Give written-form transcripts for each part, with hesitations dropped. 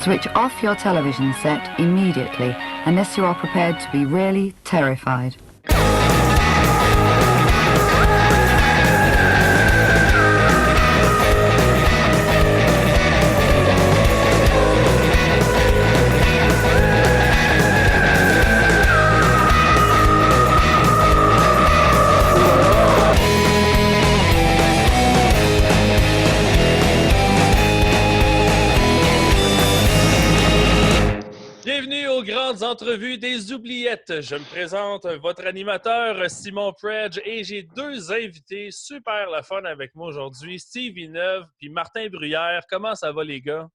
Switch off your television set immediately unless you are prepared to be really terrified. Bienvenue aux grandes entrevues des oubliettes. Je me présente, votre animateur Simon Predge, et j'ai deux invités super la fun avec moi aujourd'hui, Steve Villeneuve puis Martin Bruyère. Comment ça va les gars?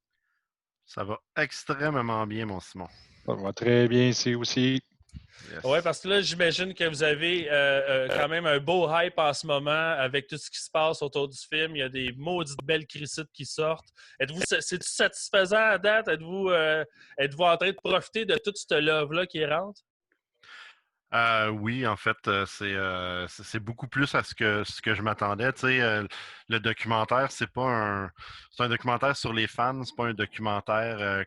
Ça va extrêmement bien, mon Simon. Ça va très bien ici aussi. Yes. Oui, parce que là, j'imagine que vous avez quand même un beau hype en ce moment avec tout ce qui se passe autour du film. Il y a des maudites belles critiques qui sortent. C'est-tu satisfaisant à date? Êtes-vous en train de profiter de toute cette love-là qui rentre? Oui, en fait, c'est beaucoup plus à ce que je m'attendais. Tu sais, le documentaire, c'est un documentaire sur les fans, c'est pas un documentaire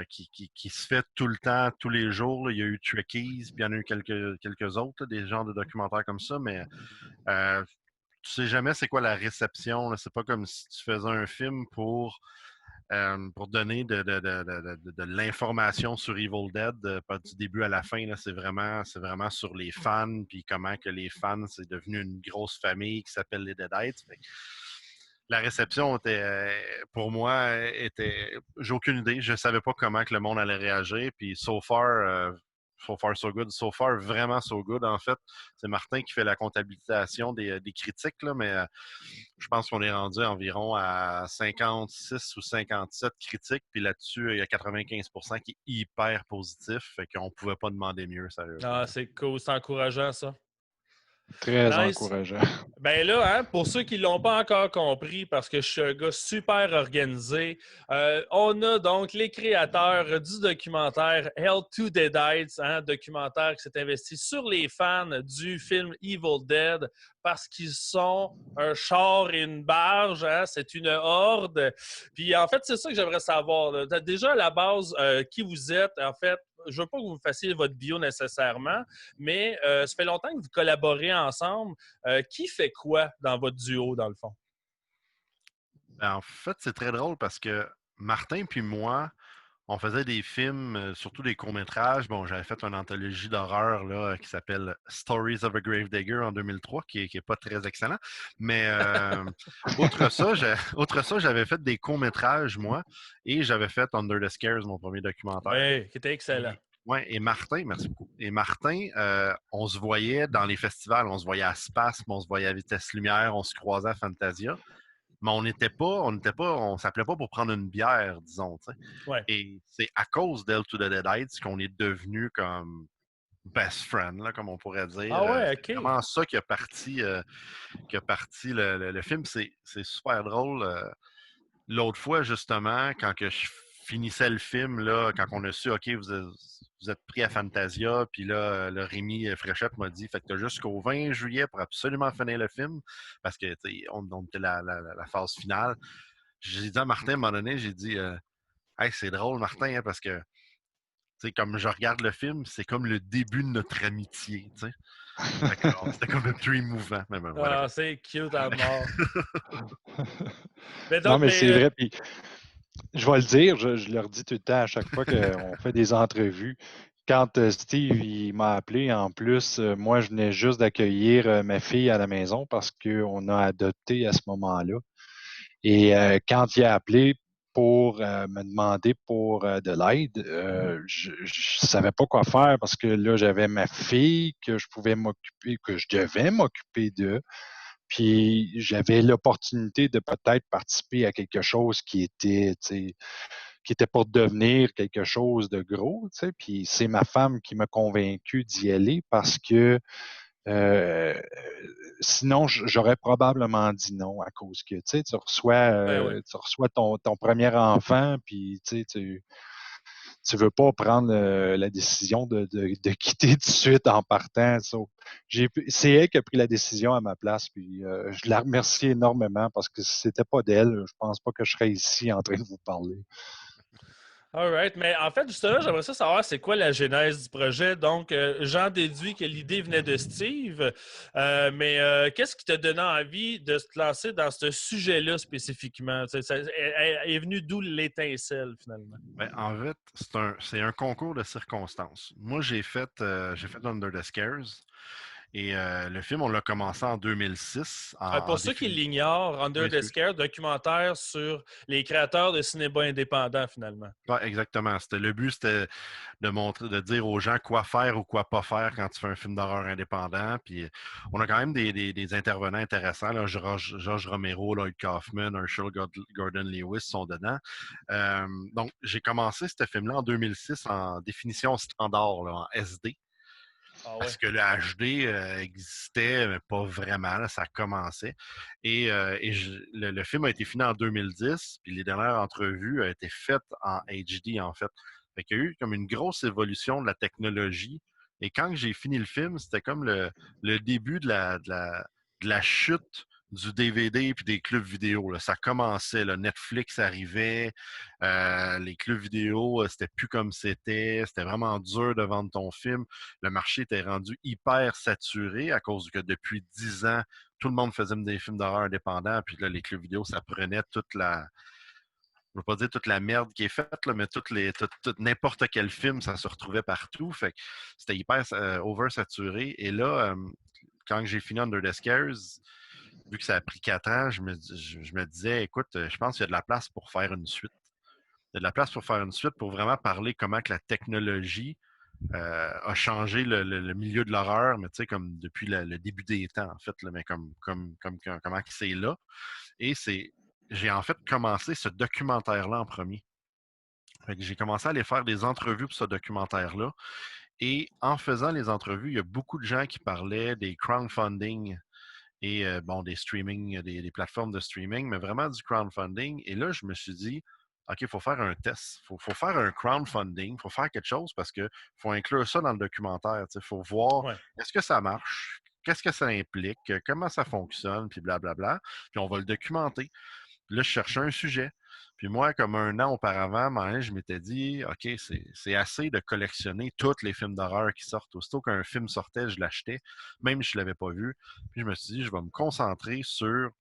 qui se fait tout le temps, tous les jours. Là. Il y a eu Trekkies, puis il y en a eu quelques autres, là, des genres de documentaires comme ça, mais tu sais jamais c'est quoi la réception. Là. C'est pas comme si tu faisais un film pour donner de l'information sur Evil Dead, pas du début à la fin. Là, c'est vraiment sur les fans, puis comment que les fans, c'est devenu une grosse famille qui s'appelle les Deadites. La réception pour moi, j'ai aucune idée. Je savais pas comment que le monde allait réagir. Puis so far, so good. So far, vraiment so good. En fait, c'est Martin qui fait la comptabilisation des critiques, là, mais je pense qu'on est rendu environ à 56 ou 57 critiques. Puis là-dessus, il y a 95% qui est hyper positif. Fait qu'on pouvait pas demander mieux, sérieusement. Ah, c'est cool, c'est encourageant ça. Très Nice. encourageant. Ben là, hein, pour ceux qui ne l'ont pas encore compris, parce que je suis un gars super organisé, on a donc les créateurs du documentaire Hell to Deadites, hein, documentaire qui s'est investi sur les fans du film Evil Dead parce qu'ils sont un char et une barge, hein, c'est une horde. Puis en fait, c'est ça que j'aimerais savoir. Là. Déjà à la base, qui vous êtes, en fait, je ne veux pas que vous fassiez votre bio nécessairement, mais ça fait longtemps que vous collaborez ensemble. Qui fait quoi dans votre duo, dans le fond? Ben, en fait, c'est très drôle parce que Martin puis moi, on faisait des films, surtout des courts-métrages. Bon, j'avais fait une anthologie d'horreur là, qui s'appelle Stories of a Gravedigger en 2003, qui est pas très excellent. Mais outre ça, j'avais fait des courts-métrages, moi, et j'avais fait Under the Scares, mon premier documentaire. Oui, qui était excellent. Oui, et Martin, merci beaucoup. Et Martin, on se voyait dans les festivals, on se voyait à Spasme, on se voyait à Vitesse Lumière, on se croisait à Fantasia. Mais on s'appelait pas pour prendre une bière, disons. T'sais. Ouais. Et c'est à cause d'Hell to the Deadites qu'on est devenus comme best friend, là, comme on pourrait dire. Ah ouais, OK. C'est vraiment ça qui a parti le film. C'est super drôle. L'autre fois, justement, quand que je finissais le film, là, quand on a su, OK, vous êtes pris à Fantasia, puis là, le Rémi Fréchette m'a dit, fait que t'as jusqu'au 20 juillet pour absolument finir le film, parce que, tu sais, on était la phase finale. J'ai dit à Martin, à un moment donné, j'ai dit, hey, c'est drôle, Martin, hein, parce que, tu sais, comme je regarde le film, c'est comme le début de notre amitié, tu sais. C'était comme un peu émouvant. Ah, c'est cute à mort. Non, mais c'est vrai, puis je vais le dire, je leur dis tout le temps à chaque fois qu'on fait des entrevues. Quand Steve il m'a appelé, en plus, moi, je venais juste d'accueillir ma fille à la maison parce qu'on a adopté à ce moment-là. Et quand il a appelé pour me demander pour de l'aide, je ne savais pas quoi faire parce que là, j'avais ma fille que je pouvais m'occuper, que je devais m'occuper d'eux. Puis j'avais l'opportunité de peut-être participer à quelque chose qui était pour devenir quelque chose de gros, tu sais. Puis c'est ma femme qui m'a convaincu d'y aller parce que sinon, j'aurais probablement dit non à cause que, tu sais, tu reçois ton premier enfant, puis tu veux pas prendre la décision de quitter tout de suite en partant. So, c'est elle qui a pris la décision à ma place, puis je la remercie énormément parce que si c'était pas d'elle, je pense pas que je serais ici en train de vous parler. All right. Mais en fait, justement, j'aimerais ça savoir c'est quoi la genèse du projet. Donc, j'en déduis que l'idée venait de Steve. Mais qu'est-ce qui t'a donné envie de te lancer dans ce sujet-là spécifiquement? Elle est venue d'où l'étincelle, finalement? Ben, en fait, c'est un concours de circonstances. Moi, j'ai fait Under the Scares. Et le film, on l'a commencé en 2006. Pour ceux qui l'ignorent, Under the Scare, documentaire sur les créateurs de cinéma indépendant, finalement. Ouais, exactement. Le but, c'était de dire aux gens quoi faire ou quoi pas faire quand tu fais un film d'horreur indépendant. Puis on a quand même des intervenants intéressants. Là. George Romero, Lloyd Kaufman, Herschel Gordon Lewis sont dedans. Donc, j'ai commencé ce film-là en 2006 en définition standard, là, en SD. Ah ouais. Parce que le HD existait, mais pas vraiment, là, ça commençait. Le film a été fini en 2010, puis les dernières entrevues ont été faites en HD, en fait. Fait qu'il y a eu comme une grosse évolution de la technologie. Et quand j'ai fini le film, c'était comme le début de la chute du DVD puis des clubs vidéo. Là. Ça commençait, là. Netflix arrivait, les clubs vidéo, c'était plus comme c'était vraiment dur de vendre ton film. Le marché était rendu hyper saturé à cause que depuis 10 ans, tout le monde faisait des films d'horreur indépendants, puis là, les clubs vidéo, ça prenait toute la... Je ne veux pas dire toute la merde qui est faite, là, mais n'importe quel film, ça se retrouvait partout. Fait que c'était hyper oversaturé. Et là, quand j'ai fini Under the Scares, vu que ça a pris 4 ans, je me disais, écoute, je pense qu'il y a de la place pour faire une suite. Il y a de la place pour faire une suite pour vraiment parler comment que la technologie a changé le milieu de l'horreur, mais tu sais, comme depuis le début des temps, en fait, là, mais comment c'est là. Et j'ai en fait commencé ce documentaire-là en premier. Fait que j'ai commencé à aller faire des entrevues pour ce documentaire-là. Et en faisant les entrevues, il y a beaucoup de gens qui parlaient des crowdfunding et des streaming, des plateformes de streaming, mais vraiment du crowdfunding. Et là, je me suis dit, OK, il faut faire un test. Il faut faire un crowdfunding, il faut faire quelque chose parce qu'il faut inclure ça dans le documentaire. Il faut voir est-ce que ça marche, qu'est-ce que ça implique, comment ça fonctionne, puis blablabla. Puis on va le documenter. Puis là, je cherchais un sujet. Puis moi, comme 1 an auparavant, je m'étais dit, OK, c'est assez de collectionner tous les films d'horreur qui sortent. Aussitôt qu'un film sortait, je l'achetais, même si je ne l'avais pas vu. Puis je me suis dit, je vais me concentrer sur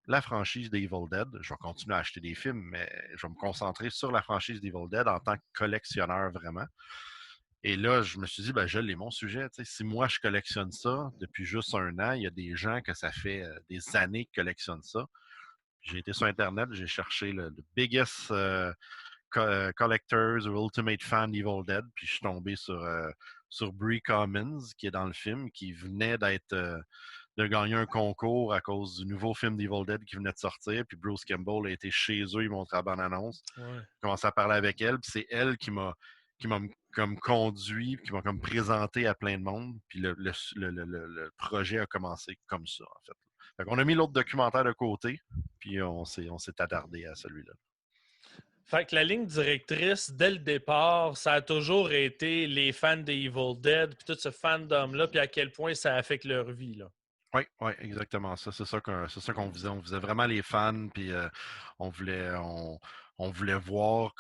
la franchise d'Evil Dead. Je vais continuer à acheter des films, mais je vais me concentrer sur la franchise d'Evil Dead en tant que collectionneur vraiment. Et là, je me suis dit, je l'ai mon sujet. T'sais, si moi, je collectionne ça depuis juste 1 an, il y a des gens que ça fait des années qu'ils collectionnent ça. J'ai été sur Internet, j'ai cherché le biggest collectors or ultimate fan d'Evil Dead, puis je suis tombé sur Brie Commons, qui est dans le film, qui venait de gagner un concours à cause du nouveau film d'Evil Dead qui venait de sortir, puis Bruce Campbell a été chez eux, il montrait la bande-annonce. Ouais. J'ai commencé à parler avec elle, puis c'est elle qui m'a comme conduit, qui m'a comme présenté à plein de monde, puis le projet a commencé comme ça, en fait. Fait qu'on a mis l'autre documentaire de côté, puis on s'est attardé à celui-là. Fait que la ligne directrice, dès le départ, ça a toujours été les fans des Evil Dead, puis tout ce fandom-là, puis à quel point ça affecte leur vie, là. Oui, exactement. Ça, c'est ça qu'on visait. On visait vraiment les fans, puis on voulait voir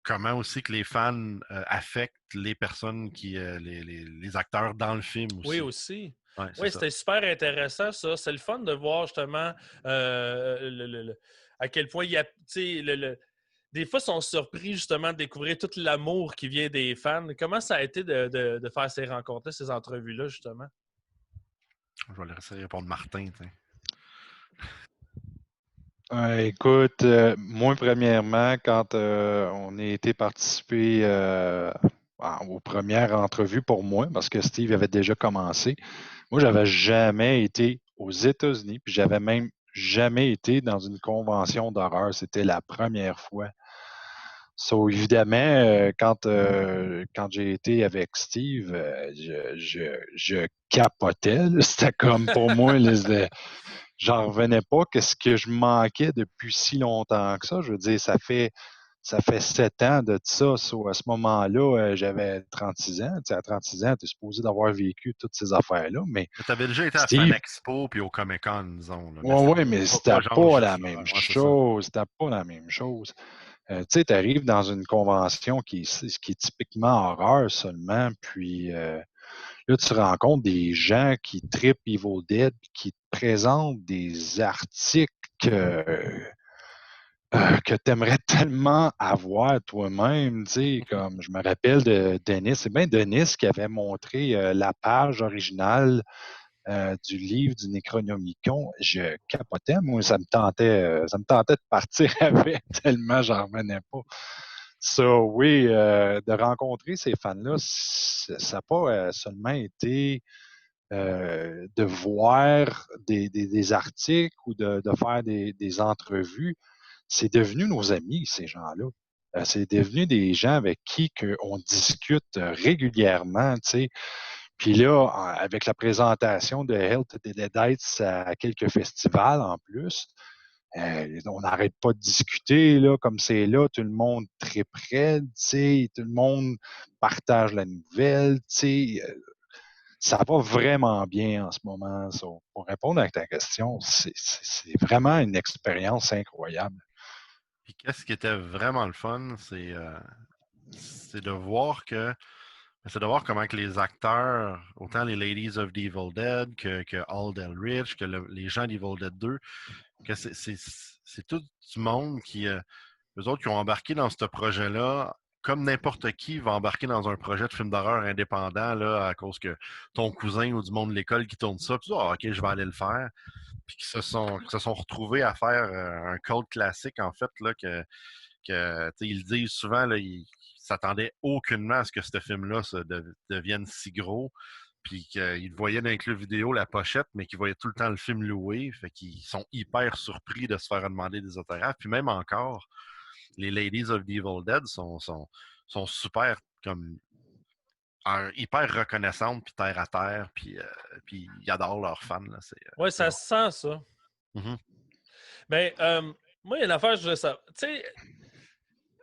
comment aussi que les fans affectent les personnes les acteurs dans le film aussi. Oui, aussi. Oui, c'était super intéressant, ça. C'est le fun de voir justement à quel point il y a. Des fois, ils sont surpris justement de découvrir tout l'amour qui vient des fans. Comment ça a été de faire ces rencontres-là, ces entrevues-là, justement? Je vais laisser répondre Martin. Écoute, moi, premièrement, quand on a été participer aux premières entrevues pour moi, parce que Steve avait déjà commencé, moi, j'avais jamais été aux États-Unis, puis j'avais même jamais été dans une convention d'horreur. C'était la première fois. So, évidemment, quand j'ai été avec Steve, je capotais. C'était comme pour moi, j'en revenais pas. Qu'est-ce que je manquais depuis si longtemps que ça? Je veux dire, ça fait 7 ans de ça. So, à ce moment-là, j'avais 36 ans. Tu sais, à 36 ans, tu es supposé d'avoir vécu toutes ces affaires-là. Mais tu avais déjà été à Fan Expo puis au Comic-Con, disons. Oui, mais c'était pas la même chose. C'était pas la même chose. Tu sais, tu arrives dans une convention qui est typiquement horreur seulement, puis là, tu rencontres des gens qui trippent Evil Dead, qui te présentent des articles que tu aimerais tellement avoir toi-même, tu sais, comme je me rappelle de Denis, c'est bien Denis qui avait montré la page originale du livre du Necronomicon. Je capotais, moi, ça me tentait de partir avec tellement j'en revenais pas. Ça, oui, de rencontrer ces fans-là, ça n'a pas seulement été de voir des articles ou de faire des entrevues. C'est devenu nos amis, ces gens-là. C'est devenu des gens avec qui on discute régulièrement, tu sais. Puis là, avec la présentation de Health the Deadites à quelques festivals en plus, on n'arrête pas de discuter, là, comme c'est là, tout le monde très près, tu sais, tout le monde partage la nouvelle, tu sais. Ça va vraiment bien en ce moment. Ça. Pour répondre à ta question, c'est vraiment une expérience incroyable. Puis qu'est-ce qui était vraiment le fun, c'est de voir comment que les acteurs, autant les Ladies of the Evil Dead que Aldel Rich, que les gens d'Evil Dead 2, que c'est tout du monde qui, eux autres qui ont embarqué dans ce projet-là, comme n'importe qui va embarquer dans un projet de film d'horreur indépendant là, à cause que ton cousin ou du monde de l'école qui tourne ça, puis tu dis, ah, ok, je vais aller le faire. Puis qui se sont retrouvés à faire un cult classique, en fait, là, ils disent souvent, là, ils s'attendaient aucunement à ce que ce film-là devienne si gros. Puis qu'ils voyaient dans le club vidéo la pochette, mais qu'ils voyaient tout le temps le film loué. Fait qu'ils sont hyper surpris de se faire demander des autographes. Puis même encore, les Ladies of the Evil Dead sont super comme hyper reconnaissantes, puis terre à terre, puis ils adorent leurs fans. Oui, ça se sent, ça. Mm-hmm. Mais moi, il y a une affaire, je voulais savoir. Tu sais,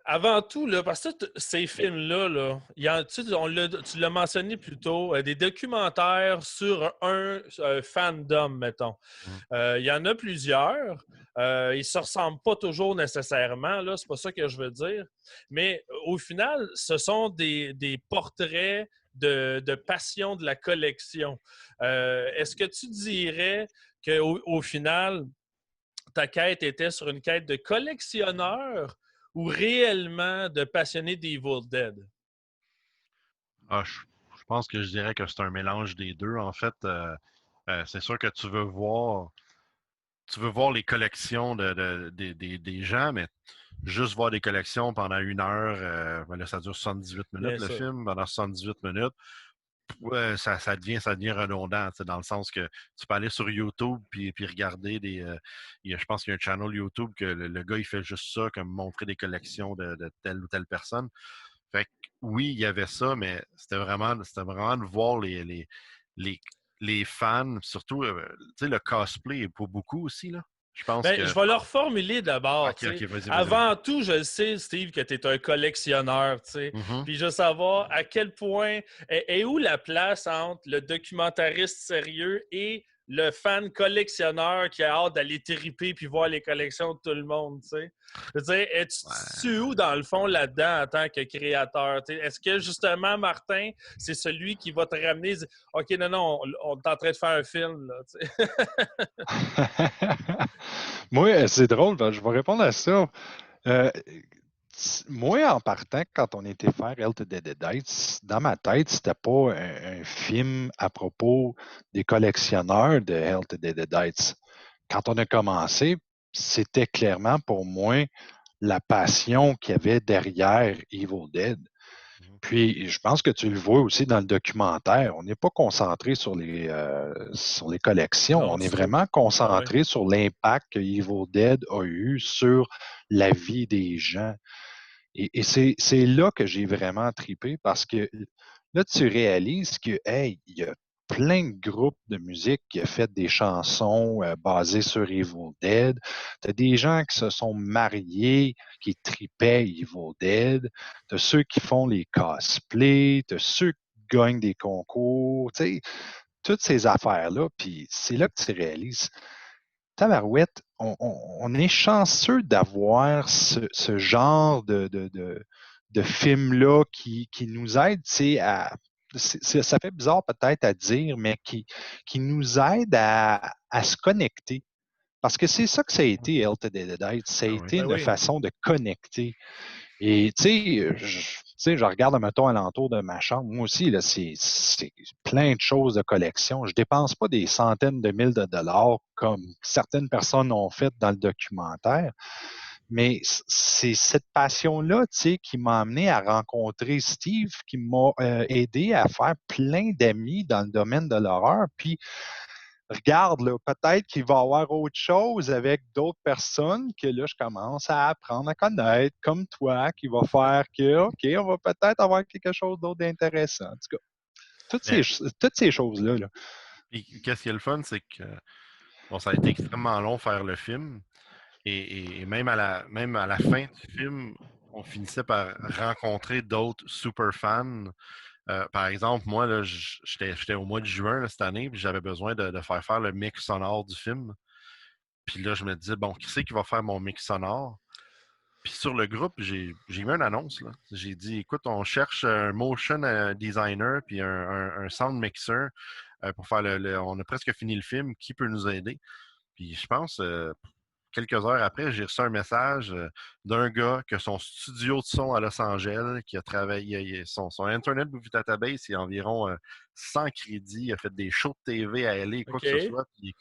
avant tout, là, parce que ces films-là, là, tu l'as mentionné plus tôt, des documentaires sur un fandom, mettons. Il y en a plusieurs. Ils ne se ressemblent pas toujours nécessairement, là, c'est pas ça que je veux dire. Mais au final, ce sont des portraits de passion de la collection. Est-ce que tu dirais qu'au final, ta quête était sur une quête de collectionneur ou réellement de passionné d'Evil Dead? Je pense que je dirais que c'est un mélange des deux. En fait, c'est sûr que tu veux voir les collections des gens, mais juste voir des collections pendant 1 heure, là, ça dure 78 minutes, le film. Pendant 78 minutes, ouais, ça devient redondant, dans le sens que tu peux aller sur YouTube puis regarder je pense qu'il y a un channel YouTube que le gars, il fait juste ça, comme montrer des collections de telle ou telle personne. Fait que oui, il y avait ça, mais c'était vraiment de voir les fans, surtout, tu sais, le cosplay est pour beaucoup aussi, là. Je pense que... Je vais le reformuler d'abord. Ok, vas-y. Avant tout, je sais, Steve, que tu es un collectionneur. Mm-hmm. Puis je veux savoir à quel point est où la place entre le documentariste sérieux et le fan collectionneur qui a hâte d'aller triper puis voir les collections de tout le monde. T'sais. Je veux dire, es-tu où dans le fond là-dedans en tant que créateur? T'sais? Est-ce que justement, Martin, c'est celui qui va te ramener OK, non, on est en train de faire un film. Là, Moi, c'est drôle, je vais répondre à ça. Moi, en partant, quand on était faire Health the Deadites, dans ma tête, c'était pas un film à propos des collectionneurs de Health the Deadites. Quand on a commencé, c'était clairement pour moi la passion qu'il y avait derrière Evil Dead. Puis, je pense que tu le vois aussi dans le documentaire. On n'est pas concentré sur les collections. Non, on est vraiment concentré sur l'impact que Evil Dead a eu sur la vie des gens. Et c'est là que j'ai vraiment tripé parce que là, tu réalises que, hey, il y a plein de groupes de musique qui ont fait des chansons basées sur Evil Dead. Tu as des gens qui se sont mariés, qui tripaient Evil Dead. Tu as ceux qui font les cosplays. Tu as ceux qui gagnent des concours. Tu sais, toutes ces affaires-là. Puis c'est là que tu réalises. tabarouette, on est chanceux d'avoir ce genre de film-là qui nous aide, ça fait bizarre peut-être à dire, mais qui nous aide à se connecter. Parce que c'est ça que ça a été, Health Dead. Ça a été une façon de connecter. Et tu sais, je regarde, mettons, alentour de ma chambre. Moi aussi, là, c'est plein de choses de collection. Je dépense pas des centaines de mille de dollars comme certaines personnes ont fait dans le documentaire. Mais c'est cette passion-là, tu sais, qui m'a amené à rencontrer Steve, qui m'a aidé à faire plein d'amis dans le domaine de l'horreur. Puis regarde, là, peut-être qu'il va y avoir autre chose avec d'autres personnes que là, je commence à apprendre à connaître, comme toi, qui va faire que, OK, on va peut-être avoir quelque chose d'autre d'intéressant. En tout cas, toutes ces choses-là. Là. Puis, qu'est-ce qui est le fun, c'est que bon, ça a été extrêmement long faire le film. Et même à la fin du film, on finissait par rencontrer d'autres super fans. Par exemple, moi, là, j'étais au mois de juin là, cette année, puis j'avais besoin de faire le mix sonore du film. Puis là, je me disais, bon, qui c'est qui va faire mon mix sonore? Puis sur le groupe, j'ai mis une annonce. Là. J'ai dit, écoute, on cherche un motion designer puis un sound mixer pour faire on a presque fini le film. Qui peut nous aider? Puis je pense, quelques heures après, j'ai reçu un message d'un gars que son studio de son à Los Angeles, qui a travaillé, son Internet Movie Database, il y a environ 100 crédits, il a fait des shows de TV à LA, quoi que ce soit. Puis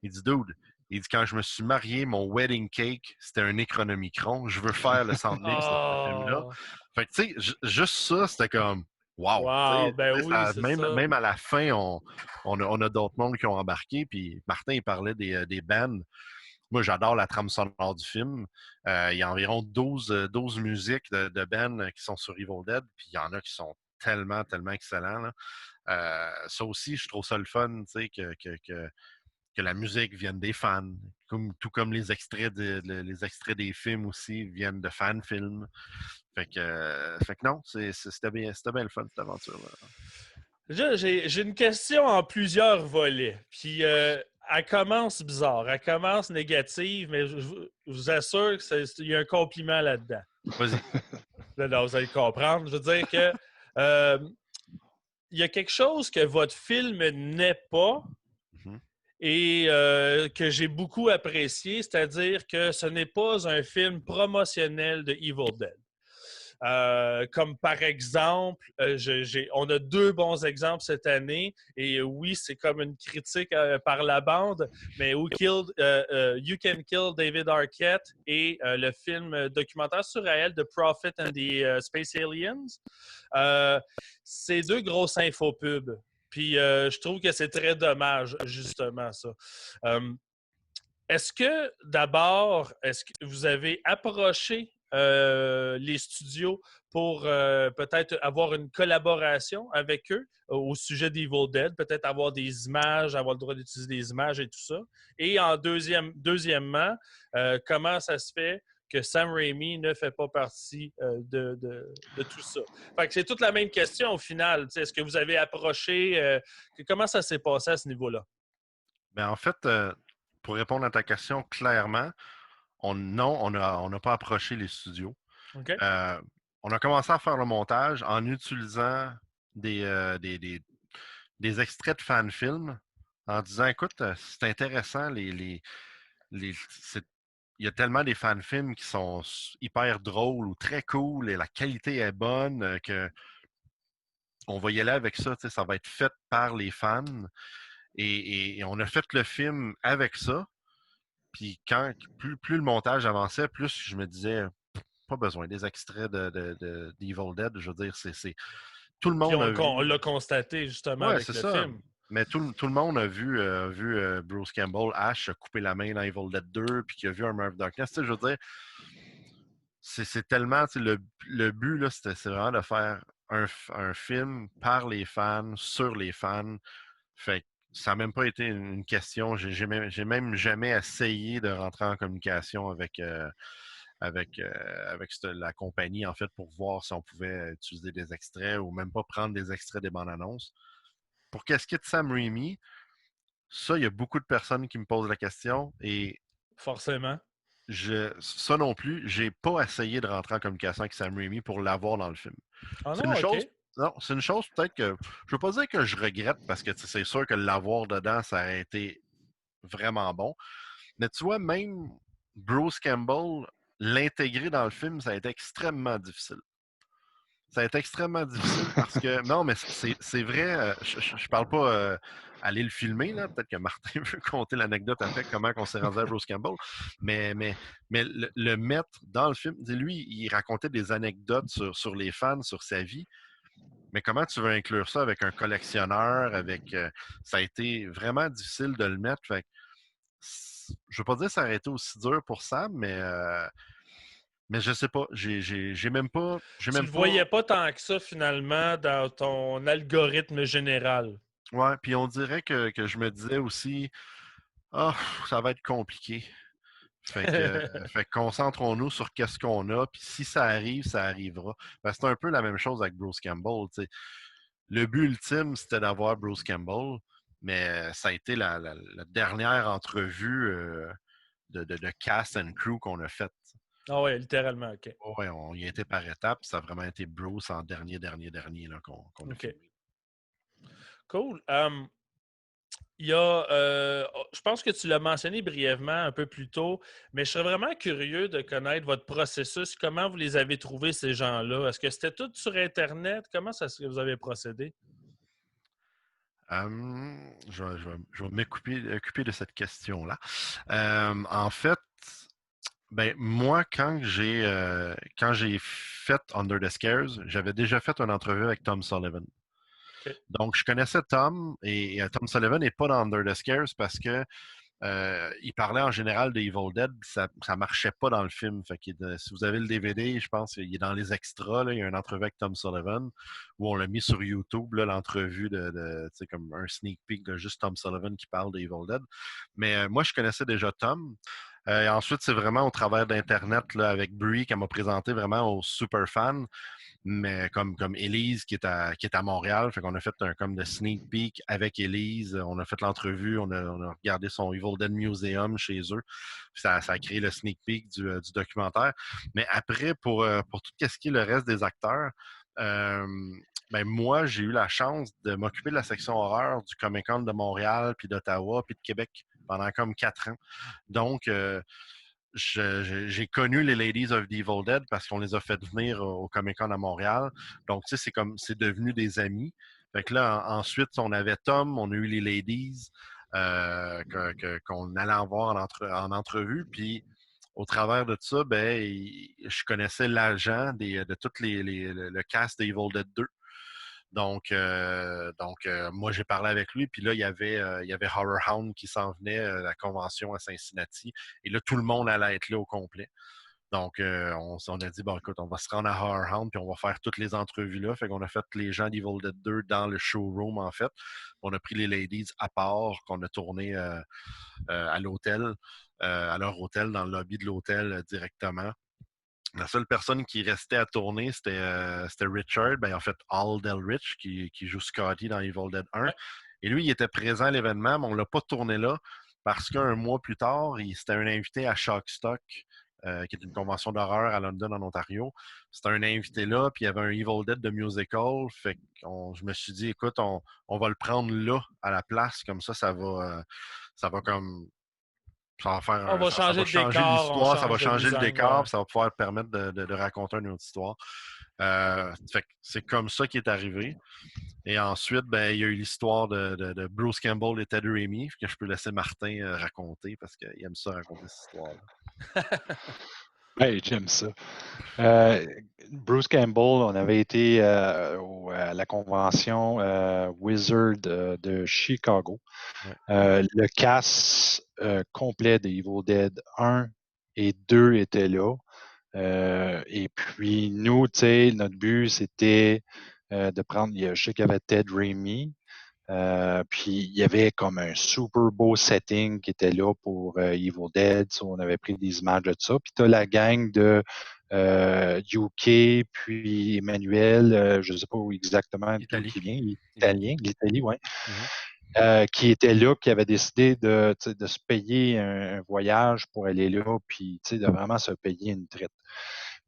il dit, dude, il dit, quand je me suis marié, mon wedding cake, c'était un Economicron. Je veux faire le soundmix de ce film-là. Fait que, tu sais, juste ça, c'était comme, wow! Ben oui, c'est ça. Même à la fin, on a d'autres mondes qui ont embarqué. Puis Martin, il parlait des bands. Moi, j'adore la trame sonore du film. Il y a environ 12 musiques de bands qui sont sur Evil Dead. Puis il y en a qui sont tellement, tellement excellents. Là. Ça aussi, je trouve ça le fun, tu sais, que la musique vienne des fans, tout comme les extraits des films aussi viennent de fan-films. Fait que non, c'était bien le fun, cette aventure-là. J'ai une question en plusieurs volets. Puis elle commence bizarre, elle commence négative, mais je vous assure qu'il y a un compliment là-dedans. Vas-y. Là, vous allez comprendre. Je veux dire que il y a quelque chose que votre film n'est pas. Et que j'ai beaucoup apprécié, c'est-à-dire que ce n'est pas un film promotionnel de Evil Dead. Comme par exemple, on a 2 bons exemples cette année, et oui, c'est comme une critique par la bande, mais You Can Kill David Arquette et le film documentaire sur elle, The Prophet and the Space Aliens. C'est 2 grosses infopubs. Puis je trouve que c'est très dommage, justement, ça. Est-ce que vous avez approché les studios pour peut-être avoir une collaboration avec eux au sujet d'Evil Dead, peut-être avoir des images, avoir le droit d'utiliser des images et tout ça? Et en deuxièmement, comment ça se fait que Sam Raimi ne fait pas partie de tout ça? Fait que c'est toute la même question au final. Est-ce que vous avez approché? Comment ça s'est passé à ce niveau-là? Bien, en fait, pour répondre à ta question clairement, on n'a pas approché les studios. Okay. On a commencé à faire le montage en utilisant des extraits de fan-films en disant, écoute, c'est intéressant, il y a tellement des fan-films qui sont hyper drôles ou très cool et la qualité est bonne que on va y aller avec ça. Ça va être fait par les fans. Et on a fait le film avec ça. Puis plus le montage avançait, plus je me disais, pas besoin des extraits d'Evil Dead. Je veux dire, c'est tout le monde on l'a constaté justement avec le film. Mais tout le monde a vu Bruce Campbell, Ash, couper la main dans Evil Dead 2, puis qui a vu Army of Darkness. Je veux dire, c'est tellement, le but, là, c'est vraiment de faire un film par les fans, sur les fans. Fait que ça n'a même pas été une question. J'ai même jamais essayé de rentrer en communication avec la compagnie, en fait, pour voir si on pouvait utiliser des extraits ou même pas prendre des extraits des bandes annonces. Pour qu'est-ce qui est de Sam Raimi, Ça, il y a beaucoup de personnes qui me posent la question et Forcément. ça non plus, j'ai pas essayé de rentrer en communication avec Sam Raimi pour l'avoir dans le film. Ah C'est non, une OK. chose, non, c'est une chose peut-être que je veux pas dire que je regrette parce que c'est sûr que l'avoir dedans, ça aurait été vraiment bon. Mais tu vois, même Bruce Campbell, l'intégrer dans le film, ça a été extrêmement difficile. Ça a été extrêmement difficile parce que, non, mais c'est vrai, je parle pas aller le filmer, là. Peut-être que Martin veut compter l'anecdote après, comment on s'est rendu à Bruce Campbell. Mais, mais, mais le mettre dans le film, lui, il racontait des anecdotes sur les fans, sur sa vie. Mais comment tu veux inclure ça avec un collectionneur, ça a été vraiment difficile de le mettre. Fait que, je veux pas dire que ça aurait été aussi dur pour Sam, mais je sais pas. J'ai même pas. Tu le voyais pas tant que ça, finalement, dans ton algorithme général. Ouais, puis on dirait que je me disais aussi, ah, ça va être compliqué. Fait que concentrons-nous sur qu'est-ce qu'on a, puis si ça arrive, ça arrivera. Parce que c'est un peu la même chose avec Bruce Campbell. T'sais. Le but ultime, c'était d'avoir Bruce Campbell, mais ça a été la dernière entrevue de cast and crew qu'on a faite. Ah ouais, littéralement, OK. Ouais, on y a été par étapes, ça a vraiment été Bruce en dernier là, qu'on a OK. filmé. Cool. Il y a, je pense que tu l'as mentionné brièvement un peu plus tôt, mais je serais vraiment curieux de connaître votre processus. Comment vous les avez trouvés, ces gens-là? Est-ce que c'était tout sur Internet? Comment ça que vous avez procédé? Je vais m'occuper de cette question-là. En fait, ben, moi, quand j'ai fait Under the Scares, j'avais déjà fait une entrevue avec Tom Sullivan. Okay. Donc, je connaissais Tom et Tom Sullivan n'est pas dans Under the Scares parce que il parlait en général de Evil Dead, ça marchait pas dans le film. Fait que, si vous avez le DVD, je pense qu'il est dans les extras. Là, il y a une entrevue avec Tom Sullivan où on l'a mis sur YouTube, là, l'entrevue de comme un sneak peek de juste Tom Sullivan qui parle de Evil Dead. Mais moi, je connaissais déjà Tom. Et ensuite, c'est vraiment au travers d'Internet là, avec Brie qu'elle m'a présenté vraiment aux super fans. Mais comme Élise qui est à Montréal, fait qu'on a fait un comme de sneak peek avec Élise. On a fait l'entrevue, on a regardé son Evil Dead Museum chez eux. Ça a créé le sneak peek du documentaire. Mais après, pour tout ce qui est le reste des acteurs, ben moi, j'ai eu la chance de m'occuper de la section horreur du Comic-Con de Montréal, puis d'Ottawa, puis de Québec pendant comme 4 ans. Donc, j'ai connu les Ladies of the Evil Dead parce qu'on les a fait venir au Comic-Con à Montréal. Donc, tu sais, c'est devenu des amis. Fait que là, ensuite, on avait Tom, on a eu les Ladies qu'on allait en voir en entrevue. Puis, au travers de ça, ben, je connaissais l'agent de tout le cast de Evil Dead 2. Donc, moi, j'ai parlé avec lui. Puis là, il y avait Horror Hound qui s'en venait à la convention à Cincinnati. Et là, tout le monde allait être là au complet. Donc, on a dit, bon, écoute, on va se rendre à Horror Hound puis on va faire toutes les entrevues là. Fait qu'on a fait les gens d'Evil Dead 2 dans le showroom, en fait. On a pris les ladies à part, qu'on a tourné à l'hôtel, à leur hôtel, dans le lobby de l'hôtel directement. La seule personne qui restait à tourner, c'était Richard, ben, en fait, Aldel-Rich, qui joue Scotty dans Evil Dead 1. Ouais. Et lui, il était présent à l'événement, mais on ne l'a pas tourné là parce qu'un mois plus tard, c'était un invité à Shockstock, qui est une convention d'horreur à London, en Ontario. C'était un invité là, puis il y avait un Evil Dead de musical. Fait que je me suis dit, écoute, on va le prendre là, à la place, comme ça va comme... Ça va changer l'histoire, ça va changer le décor, ouais. puis ça va pouvoir permettre de raconter une autre histoire. Fait que c'est comme ça qui est arrivé. Et ensuite, ben, il y a eu l'histoire de Bruce Campbell et Ted Raimi, que je peux laisser Martin raconter parce qu'il aime ça raconter cette histoire-là. Hey, j'aime ça. Bruce Campbell, on avait été à la convention Wizard de Chicago. Ouais. Le cast complet de Evil Dead 1 et 2 était là. Et puis, nous, tu sais, notre but, c'était de prendre... Je sais qu'il y avait Ted Raimi, puis il y avait comme un super beau setting qui était là pour Evil Dead. On avait pris des images de ça. Puis tu as la gang de UK, puis Emmanuel, je ne sais pas où exactement d'où il vient, italien, l'Italie, oui. Mm-hmm. qui était là, qui avait décidé de se payer un voyage pour aller là, puis de vraiment se payer une traite.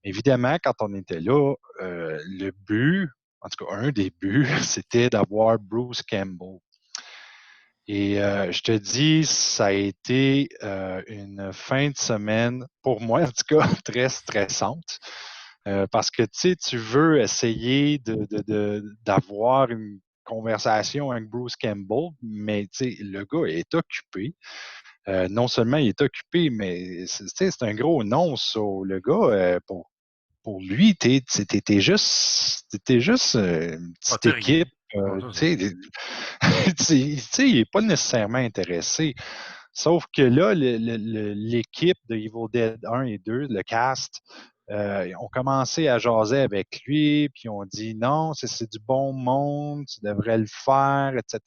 Évidemment, quand on était là, le but, en tout cas un des buts, c'était d'avoir Bruce Campbell. Et je te dis, ça a été une fin de semaine, pour moi en tout cas, très stressante. Parce que tu veux essayer d'avoir une conversation avec Bruce Campbell, mais le gars est occupé. Non seulement il est occupé, mais c'est un gros non sur le gars. Pour lui, t'étais juste une Pas petite terrien. équipe. Il n'est pas nécessairement intéressé. Sauf que là, l'équipe de Evil Dead 1 et 2, le cast, ont commencé à jaser avec lui, puis on dit non, c'est du bon monde, tu devrais le faire, etc.,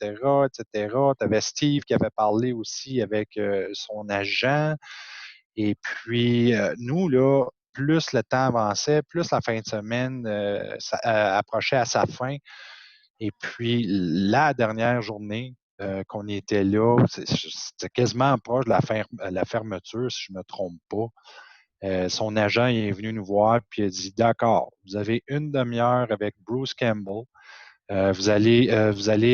etc. Tu avais Steve qui avait parlé aussi avec son agent. Et puis, nous, là, plus le temps avançait, plus la fin de semaine approchait à sa fin. Et puis, la dernière journée qu'on était là, c'était quasiment proche de la fermeture, si je ne me trompe pas. Son agent est venu nous voir puis il a dit d'accord, vous avez une demi-heure avec Bruce Campbell. Vous allez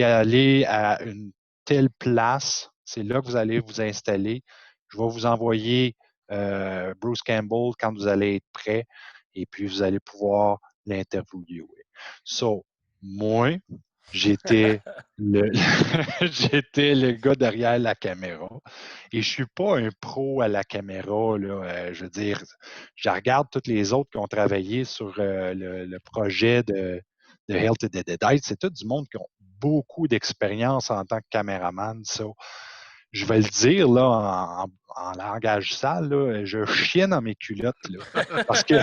aller à une telle place. C'est là que vous allez vous installer. Je vais vous envoyer Bruce Campbell quand vous allez être prêt et puis vous allez pouvoir l'interviewer. So, moi, j'étais le, j'étais le gars derrière la caméra et je suis pas un pro à la caméra. Là, je veux dire, je regarde tous les autres qui ont travaillé sur le projet de Hail to the Dead. C'est tout du monde qui ont beaucoup d'expérience en tant que caméraman. Ça. Je vais le dire là en langage sale, là, je chienne dans mes culottes. Là, parce que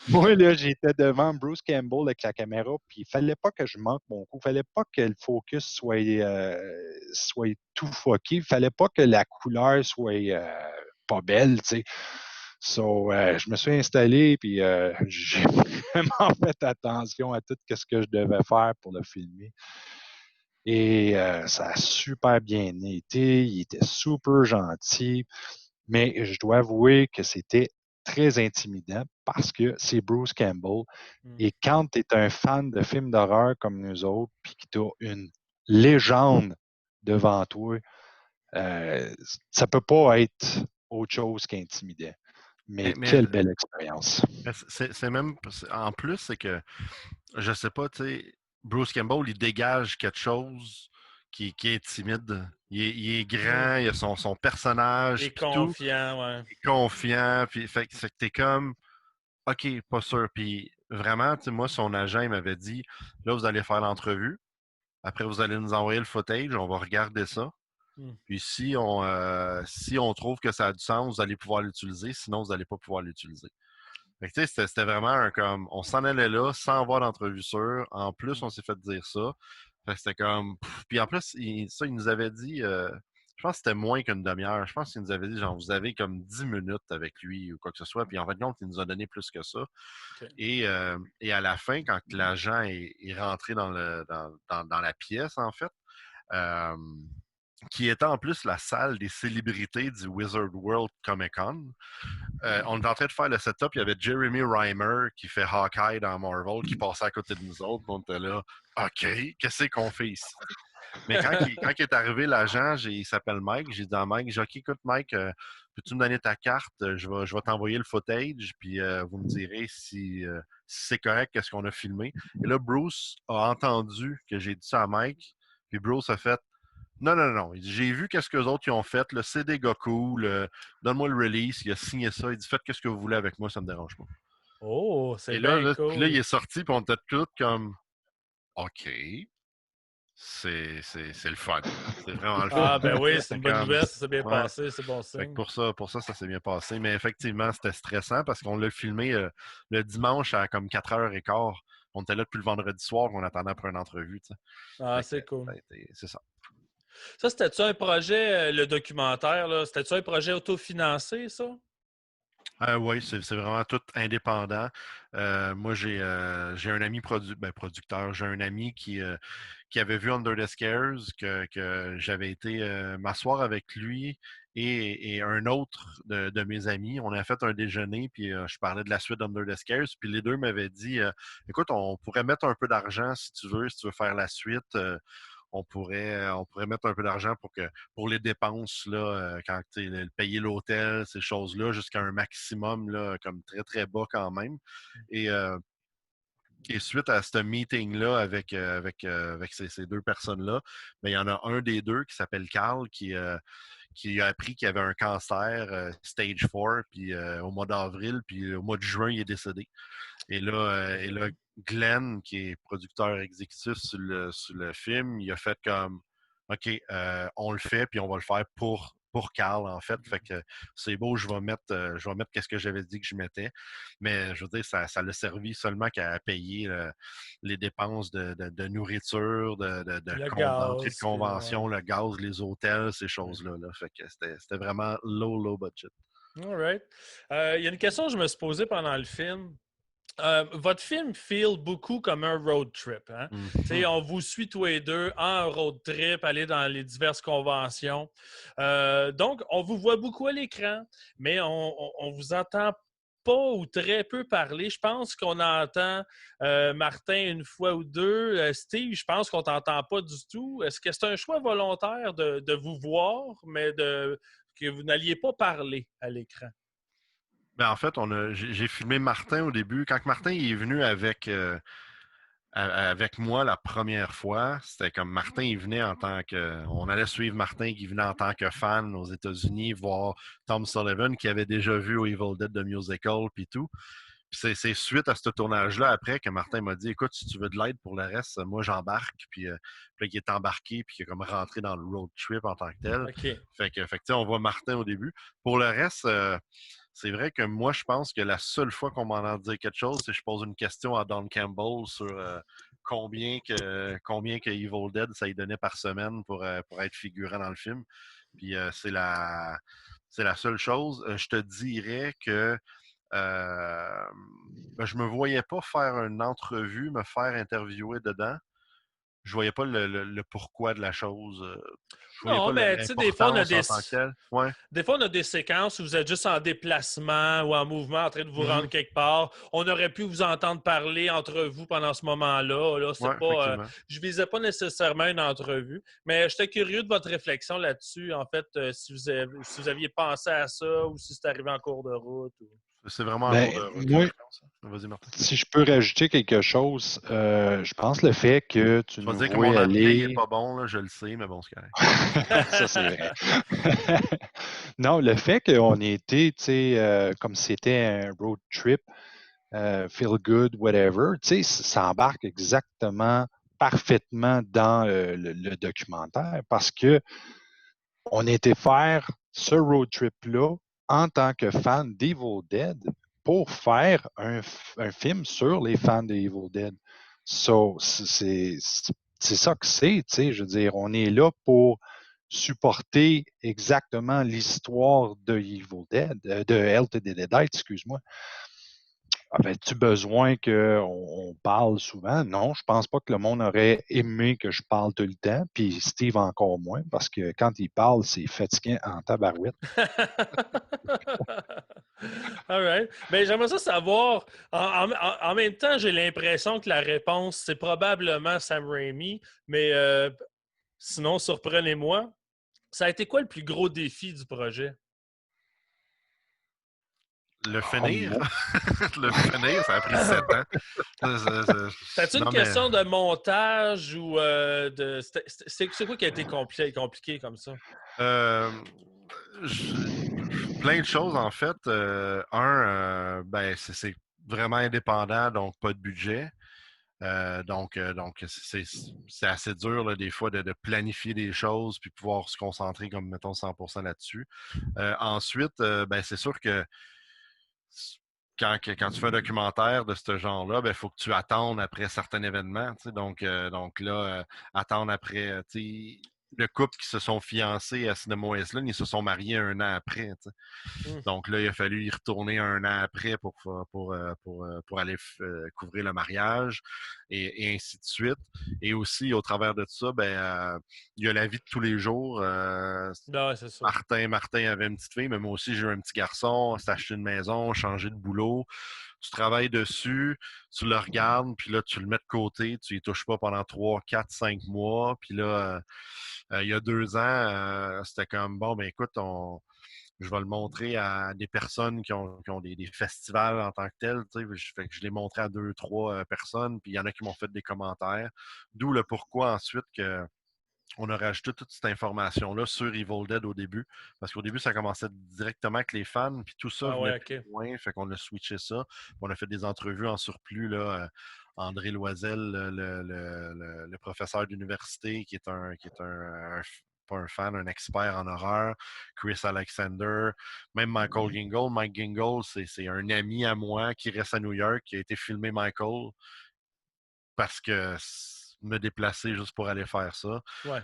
moi, là, j'étais devant Bruce Campbell avec la caméra, puis il fallait pas que je manque mon coup. Il fallait pas que le focus soit tout fucké. Il fallait pas que la couleur soit pas belle, tu sais. So, je me suis installé, puis j'ai vraiment fait attention à tout ce que je devais faire pour le filmer. Et ça a super bien été. Il était super gentil. Mais je dois avouer que c'était très intimidant parce que c'est Bruce Campbell. Et quand tu es un fan de films d'horreur comme nous autres, puis que tu as une légende devant toi, ça peut pas être autre chose qu'intimidant. Mais quelle belle expérience. C'est même, en plus, c'est que, je sais pas, tu sais, Bruce Campbell, il dégage quelque chose qui est timide. Il est grand, il a son personnage, il est puis tout. confiant, ouais. Il est confiant, puis fait que t'es comme, OK, pas sûr. Puis vraiment, tu sais, moi, son agent, il m'avait dit, là, vous allez faire l'entrevue. Après, vous allez nous envoyer le footage, on va regarder ça. Puis si on trouve que ça a du sens, vous allez pouvoir l'utiliser. Sinon, vous n'allez pas pouvoir l'utiliser. Fait que, tu sais, c'était vraiment comme, on s'en allait là sans avoir d'entrevue sûre. En plus, on s'est fait dire ça. Fait que c'était comme, puis en plus, il nous avait dit, je pense que c'était moins qu'une demi-heure. Je pense qu'il nous avait dit, genre, vous avez comme 10 minutes avec lui ou quoi que ce soit. Puis en fait, compte, il nous a donné plus que ça. Okay. Et à la fin, quand l'agent est rentré dans la pièce, en fait, qui était en plus la salle des célébrités du Wizard World Comic Con. On était en train de faire le setup. Il y avait Jeremy Reimer qui fait Hawkeye dans Marvel qui passait à côté de nous autres. On était là, OK, qu'est-ce qu'on fait ici? Mais quand il est arrivé, l'agent, il s'appelle Mike. J'ai dit à Mike, j'ai dit, écoute, Mike, peux-tu me donner ta carte? Je vais t'envoyer le footage, puis vous me direz si c'est correct, qu'est-ce qu'on a filmé. Et là, Bruce a entendu que j'ai dit ça à Mike, puis Bruce a fait, non, non, non. J'ai vu qu'est-ce que les autres ont fait. C'est des gars cool. Donne-moi le release. Il a signé ça. Il dit, faites ce que vous voulez avec moi, ça me dérange pas. Oh, c'est bien bien cool. Puis là, il est sorti, puis on était tous comme, OK. C'est le fun. C'est vraiment le fun. Ah, ben oui, c'est une bonne nouvelle, ça s'est bien ouais. passé, c'est bon signe. Fait que pour ça s'est bien passé. Mais effectivement, c'était stressant parce qu'on l'a filmé le dimanche à comme 4h15. On était là depuis le vendredi soir, on attendait après une entrevue. T'sais. Ah, c'est cool. C'est ça. Ça, c'était-tu un projet, le documentaire, là? C'était-tu un projet autofinancé, ça? Oui, c'est vraiment tout indépendant. Moi, j'ai un ami producteur. J'ai un ami qui avait vu Under the Scares, que j'avais été m'asseoir avec lui et un autre de mes amis. On a fait un déjeuner, puis je parlais de la suite d'Under the Scares, puis les deux m'avaient dit écoute, on pourrait mettre un peu d'argent si tu veux faire la suite. On pourrait mettre un peu d'argent pour les dépenses, là, quand payer l'hôtel, ces choses-là, jusqu'à un maximum, là, comme très, très bas quand même. Et, euh, et suite à ce meeting-là avec ces deux personnes-là, ben, il y en a un des deux qui s'appelle Carl qui a appris qu'il avait un cancer stage 4 puis, au mois d'avril, puis au mois de juin, il est décédé. Et là, Glenn, qui est producteur exécutif sur le film, il a fait comme OK, on le fait, puis on va le faire pour Carl, en fait. Fait que c'est beau, je vais mettre qu'est-ce que j'avais dit que je mettais. Mais je veux dire, ça l'a servi seulement qu'à payer les dépenses de nourriture, Le d'entrée de gaz, puis convention, le gaz, les hôtels, ces choses-là. Là. Fait que c'était vraiment low budget. all right. Il y a une question que je me suis posée pendant le film. Votre film feel beaucoup comme un road trip. Hein? Mhm. On vous suit tous les deux en road trip, aller dans les diverses conventions. Donc, on vous voit beaucoup à l'écran, mais on vous entend pas ou très peu parler. Je pense qu'on entend Martin une fois ou deux. Steve, je pense qu'on t'entend pas du tout. Est-ce que c'est un choix volontaire de vous voir, mais que vous n'alliez pas parler à l'écran? Ben, en fait, j'ai filmé Martin au début. Quand Martin est venu avec moi la première fois, c'était comme Martin, il venait en tant que. On allait suivre Martin qui venait en tant que fan aux États-Unis, voir Tom Sullivan qui avait déjà vu au Evil Dead de Musical puis tout. Puis c'est suite à ce tournage-là, après, que Martin m'a dit écoute, si tu veux de l'aide pour le reste, moi j'embarque. Puis là, il est embarqué, puis il est comme rentré dans le road trip en tant que tel. OK. Fait que tu sais, on voit Martin au début. Pour le reste, c'est vrai que moi, je pense que la seule fois qu'on m'en a dit quelque chose, c'est que je pose une question à Don Campbell sur combien que Evil Dead ça lui donnait par semaine pour être figurant dans le film. Puis c'est la seule chose. Je te dirais que ben, je me voyais pas faire une entrevue, me faire interviewer dedans. Je voyais pas le pourquoi de la chose. Je voyais Non, pas mais tu sais, des fois, on a l'importance en tant que telle. Ouais. des fois, on a des séquences où vous êtes juste en déplacement ou en mouvement en train de vous rendre Mhm. quelque part. On aurait pu vous entendre parler entre vous pendant ce moment-là. Là, c'est Ouais, pas, effectivement. je visais pas nécessairement une entrevue, mais j'étais curieux de votre réflexion là-dessus. En fait, si vous aviez pensé à ça ou si c'est arrivé en cours de route. C'est vraiment en cours Ben, de route, la moi, réponse. Vas-y, Martin. si je peux rajouter quelque chose, je pense le fait que tu Tu vas nous dire que vois mon anglais il est aller. pas bon, là, je le sais, mais bon, c'est correct. Ça, c'est vrai. Non, le fait qu'on ait été, tu sais, comme c'était un road trip, feel good, whatever, tu sais, ça embarque exactement, parfaitement dans le documentaire parce que on était faire ce road trip-là en tant que fan d'Evil Dead pour faire un film sur les fans d'Evil Dead. So, c'est ça que c'est, tu sais, je veux dire, on est là pour supporter exactement l'histoire de Evil Dead, de Hell to the Dead, excuse-moi. Avais-tu besoin qu'on parle souvent? Non, je pense pas que le monde aurait aimé que je parle tout le temps, puis Steve encore moins, parce que quand il parle, c'est fatigant en tabarouette. All right. Ben, j'aimerais ça savoir. En même temps, j'ai l'impression que la réponse, c'est probablement Sam Raimi, mais sinon, surprenez-moi. Ça a été quoi le plus gros défi du projet? Le Oh, finir, moi. le finir, ça a pris 7 ans. C'est une Non, mais question de montage ou de. C'est quoi qui a été compliqué comme ça? euh, plein de choses, en fait. Ben, c'est vraiment indépendant, donc pas de budget. Donc c'est assez dur là, des fois de planifier des choses puis pouvoir se concentrer comme mettons 100% là-dessus. Ensuite, ben, c'est sûr que quand tu fais un documentaire de ce genre-là, il faut que tu attendes après certains événements. Tu sais. Donc là, attendre après. Tu sais, le couple qui se sont fiancés à Cinema Island, ils se sont mariés un an après. Donc là, il a fallu y retourner un an après pour aller couvrir le mariage et ainsi de suite. Et aussi, au travers de ça, il y a la vie de tous les jours. Non, c'est ça. Martin avait une petite fille, mais moi aussi, j'ai eu un petit garçon. S'est acheté une maison, changé de boulot. Tu travailles dessus, tu le regardes, puis là, tu le mets de côté, tu y touches pas pendant 3, 4, 5 mois. Puis là, il y a 2 ans, c'était comme, bon, ben écoute, je vais le montrer à des personnes qui ont des festivals en tant que tels. Fait que je l'ai montré à 2, 3 personnes, puis il y en a qui m'ont fait des commentaires. D'où le pourquoi ensuite on a rajouté toute cette information-là sur Evil Dead au début. Parce qu'au début, ça commençait directement avec les fans, puis tout ça venait plus loin. Fait qu'on a switché ça. On a fait des entrevues en surplus, là. André Loisel, le professeur d'université, qui est pas un fan, un expert en horreur. Chris Alexander, même Michael Gingle. Mike Gingle, c'est un ami à moi qui reste à New York, qui a été filmé Michael parce que me déplacer juste pour aller faire ça. Ouais.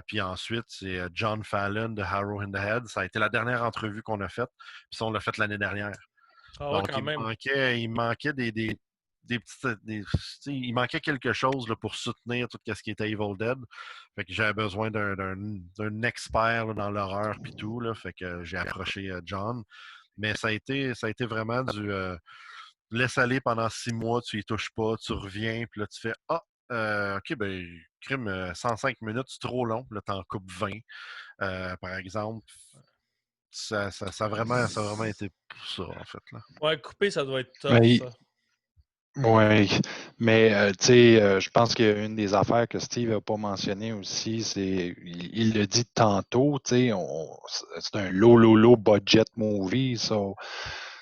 Puis ensuite, c'est John Fallon de Harrow in the Head. Ça a été la dernière entrevue qu'on a faite. Puis ça, on l'a faite l'année dernière. Donc, quand même. Il manquait des petites... il manquait quelque chose là, pour soutenir tout ce qui était Evil Dead. Fait que j'avais besoin d'un expert là, dans l'horreur puis tout. Là, fait que j'ai approché John. Mais ça a été vraiment du... laisse aller pendant 6 mois, tu y touches pas, tu reviens, puis là, tu fais « Ah! OK, crime 105 minutes, c'est trop long. Là, t'en coupes 20, par exemple. Ça a vraiment été pour ça, en fait. Là. Ouais, couper, ça doit être tough, ça. Oui, mais tu sais, je pense qu'une des affaires que Steve n'a pas mentionné aussi, c'est, il le dit tantôt, tu sais, c'est un low budget movie, so,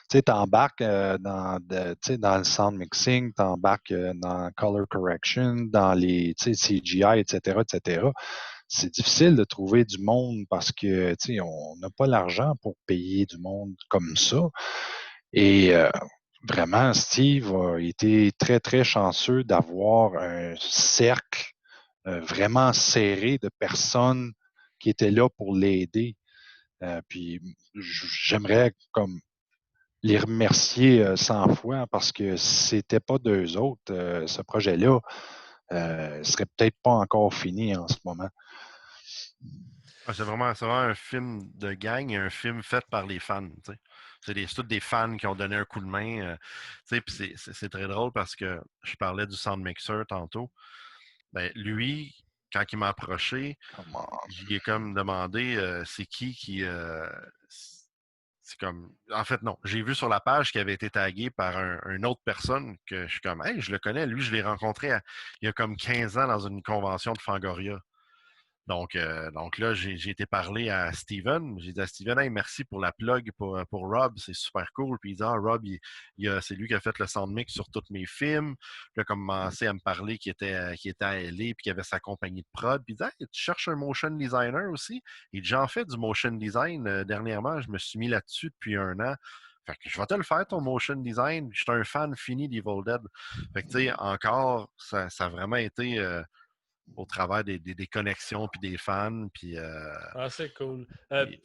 tu sais, t'embarques dans le sound mixing, t'embarques dans color correction, dans les CGI, etc. C'est difficile de trouver du monde parce que, tu sais, on n'a pas l'argent pour payer du monde comme ça. Et vraiment, Steve a été très, très chanceux d'avoir un cercle vraiment serré de personnes qui étaient là pour l'aider. Puis j'aimerais comme les remercier 100 fois parce que c'était pas d'eux autres, ce projet-là serait peut-être pas encore fini en ce moment. C'est vraiment un film de gang et un film fait par les fans. T'sais. C'est tous des fans qui ont donné un coup de main. Puis c'est très drôle parce que je parlais du sound mixer tantôt. Ben, lui, quand il m'a approché, j'y ai comme demandé c'est qui c'est comme. En fait, non. J'ai vu sur la page qu'il avait été tagué par une autre personne que je suis comme hey, je le connais. Lui, je l'ai rencontré il y a comme 15 ans dans une convention de Fangoria. Donc là, j'ai été parler à Steven. J'ai dit à Steven, hey, merci pour la plug pour Rob, c'est super cool. Puis il dit, Rob, c'est lui qui a fait le sound mix sur tous mes films. Puis il a commencé à me parler qu'il était à LA puis qu'il avait sa compagnie de prod. Puis il dit, hey, tu cherches un motion designer aussi? Il dit, j'en fais du motion design. Dernièrement, je me suis mis là-dessus depuis 1 an. Fait que je vais te le faire, ton motion design. Je suis un fan fini d'Evil Dead. Fait que, tu sais, encore, ça a vraiment été... au travers des connexions puis des fans. Puis, c'est cool.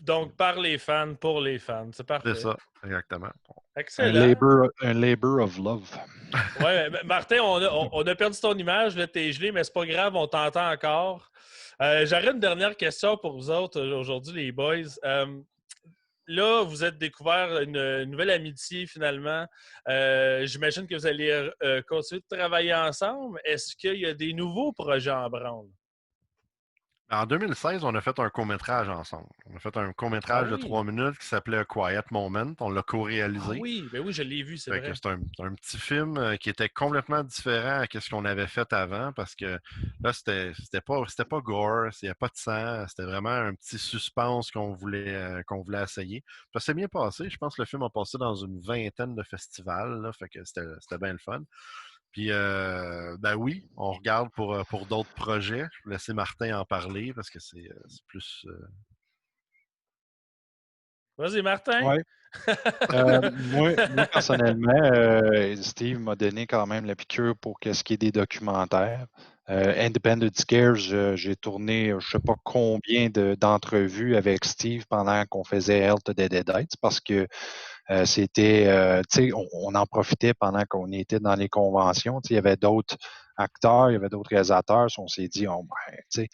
Donc, par les fans, pour les fans. C'est parfait. C'est ça, exactement. Excellent. Un labor of love. Ouais, Martin, on a perdu ton image, là, t'es gelé, mais c'est pas grave, on t'entend encore. J'aurais une dernière question pour vous autres aujourd'hui, les boys. Là, vous êtes découvert une nouvelle amitié finalement. J'imagine que vous allez continuer de travailler ensemble. Est-ce qu'il y a des nouveaux projets en branle? En 2016, on a fait un court-métrage ensemble. On a fait un court-métrage de 3 minutes qui s'appelait A Quiet Moment. On l'a co-réalisé. Oui, je l'ai vu, c'est vrai. C'est un petit film qui était complètement différent à ce qu'on avait fait avant parce que là, c'était pas gore, il n'y a pas de sang, c'était vraiment un petit suspense qu'on voulait essayer. Ça s'est bien passé. Je pense que le film a passé dans une 20aine de festivals, là, fait que c'était bien le fun. Puis, oui, on regarde pour d'autres projets. Je vais laisser Martin en parler parce que c'est plus... Vas-y, Martin. Ouais. Moi, personnellement, Steve m'a donné quand même la piqûre pour ce qui est des documentaires. Independent Scares, j'ai tourné je ne sais pas combien d'entrevues avec Steve pendant qu'on faisait Hell to the Deadites parce que c'était, tu sais, on en profitait pendant qu'on était dans les conventions. Il y avait d'autres acteurs, il y avait d'autres réalisateurs. On s'est dit, tu sais,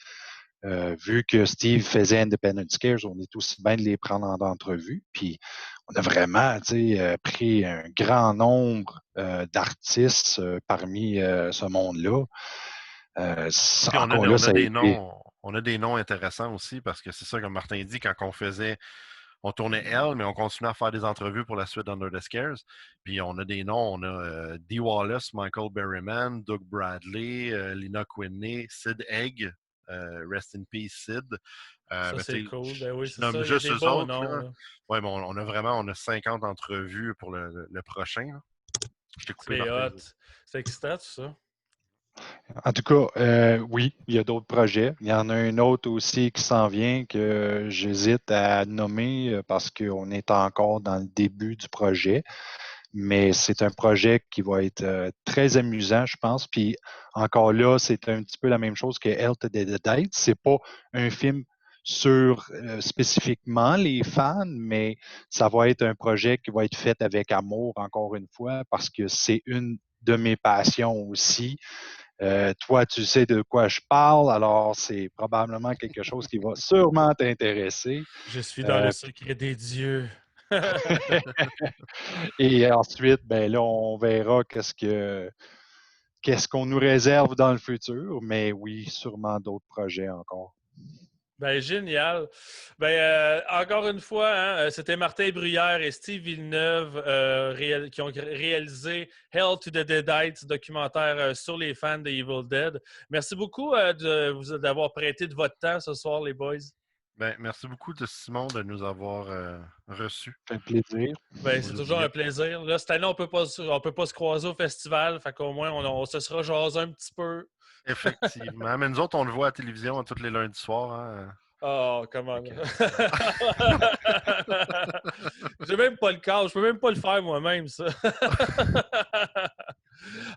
vu que Steve faisait Independent Scares, on est aussi bien de les prendre en entrevue. Puis on a vraiment pris un grand nombre d'artistes parmi ce monde-là. On a des noms intéressants aussi parce que c'est ça, comme Martin dit, quand on tournait Elle, mais on continuait à faire des entrevues pour la suite d'Under the Scares. Puis on a des noms, on a Dee Wallace, Michael Berryman, Doug Bradley, Lina Quinney, Sid Egg, Rest in Peace Sid. Ça, c'est cool. Ben oui, je nomme ça. juste eux autres. Noms, ouais, mais on a 50 entrevues pour le prochain. Là. Je t'ai coupé. C'est hot. C'est excitant, tout ça. En tout cas, oui, il y a d'autres projets. Il y en a un autre aussi qui s'en vient que j'hésite à nommer parce qu'on est encore dans le début du projet. Mais c'est un projet qui va être très amusant, je pense. Puis encore là, c'est un petit peu la même chose que Hell to the Deadites. C'est pas un film sur spécifiquement les fans, mais ça va être un projet qui va être fait avec amour, encore une fois, parce que c'est une de mes passions aussi. Toi, tu sais de quoi je parle, alors c'est probablement quelque chose qui va sûrement t'intéresser. Je suis dans le secret des dieux. Et ensuite, ben là, on verra qu'est-ce qu'on nous réserve dans le futur, mais oui, sûrement d'autres projets encore. Ben, génial. Ben, encore une fois, hein, c'était Martin Bruyère et Steve Villeneuve qui ont réalisé Hell to the Deadites, documentaire sur les fans de Evil Dead. Merci beaucoup d'avoir prêté de votre temps ce soir, les boys. Ben, merci beaucoup de Simon de nous avoir reçus. Ça fait plaisir. Ben, c'est toujours un plaisir. Là, cette année, on peut pas se croiser au festival, fait qu'au moins, on se sera jasé un petit peu. Effectivement. Mais nous autres, on le voit à la télévision tous les lundis soirs. Hein? Oh, comment? J'ai même pas le cas. Je peux même pas le faire moi-même, ça.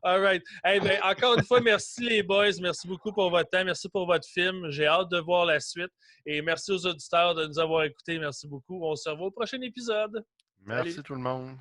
All right. Hey, ben, encore une fois, merci les boys. Merci beaucoup pour votre temps. Merci pour votre film. J'ai hâte de voir la suite. Et merci aux auditeurs de nous avoir écoutés. Merci beaucoup. On se revoit au prochain épisode. Merci tout le monde.